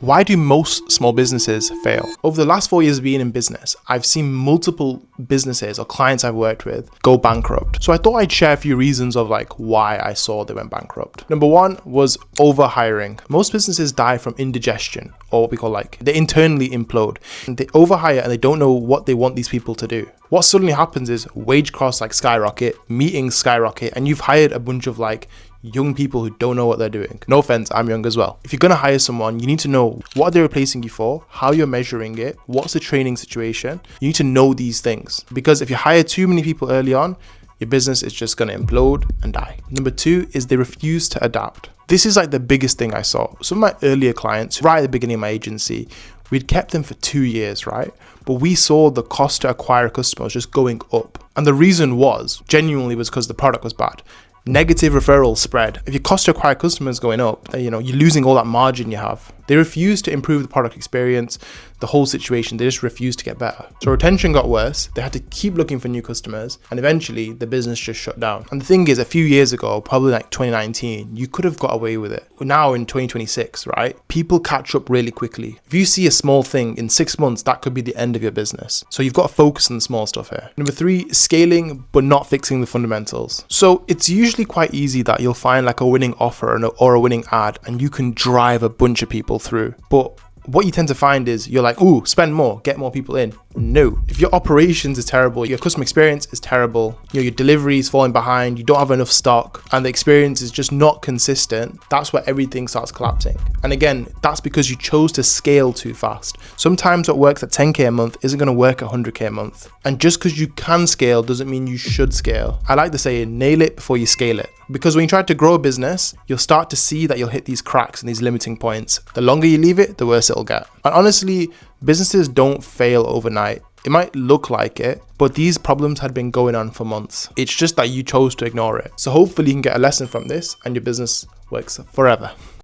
Why do most small businesses fail? Over the last 4 years of being in business, I've seen multiple businesses or clients I've worked with go bankrupt. So I thought I'd share a few reasons of why I saw they went bankrupt. Number one was overhiring. Most businesses die from indigestion, or what we call they internally implode. They overhire and they don't know what they want these people to do. What suddenly happens is wage costs skyrocket, meetings skyrocket, and you've hired a bunch of young people who don't know what they're doing. No offense, I'm young as well. If you're gonna hire someone, you need to know what they're replacing you for, how you're measuring it, what's the training situation. You need to know these things, because if you hire too many people early on, your business is just gonna implode and die. Number two is they refuse to adapt. This is the biggest thing I saw. Some of my earlier clients, right at the beginning of my agency, we'd kept them for 2 years, right? But we saw the cost to acquire customers just going up. And the reason genuinely was because the product was bad. Negative referral spread. If your cost to acquire customers going up, then, you're losing all that margin you have. They refuse to improve the product experience, the whole situation. They just refuse to get better. So retention got worse. They had to keep looking for new customers, and eventually the business just shut down. And the thing is, a few years ago, probably 2019, you could have got away with it. Now in 2026, right? People catch up really quickly. If you see a small thing in 6 months, that could be the end of your business. So you've got to focus on the small stuff here. Number three, scaling but not fixing the fundamentals. So it's usually quite easy that you'll find a winning offer or a winning ad, and you can drive a bunch of people through. But what you tend to find is you're ooh, spend more, get more people in. No, if your operations is terrible, your customer experience is terrible, your delivery is falling behind, you don't have enough stock, and the experience is just not consistent, that's where everything starts collapsing. And again, that's because you chose to scale too fast. Sometimes what works at 10K a month isn't going to work at 100K a month. And just because you can scale doesn't mean you should scale. I like to say, nail it before you scale it. Because when you try to grow a business, you'll start to see that you'll hit these cracks and these limiting points. The longer you leave it, the worse it'll get. And honestly, businesses don't fail overnight. It might look like it, but these problems had been going on for months. It's just that you chose to ignore it. So hopefully you can get a lesson from this and your business works forever.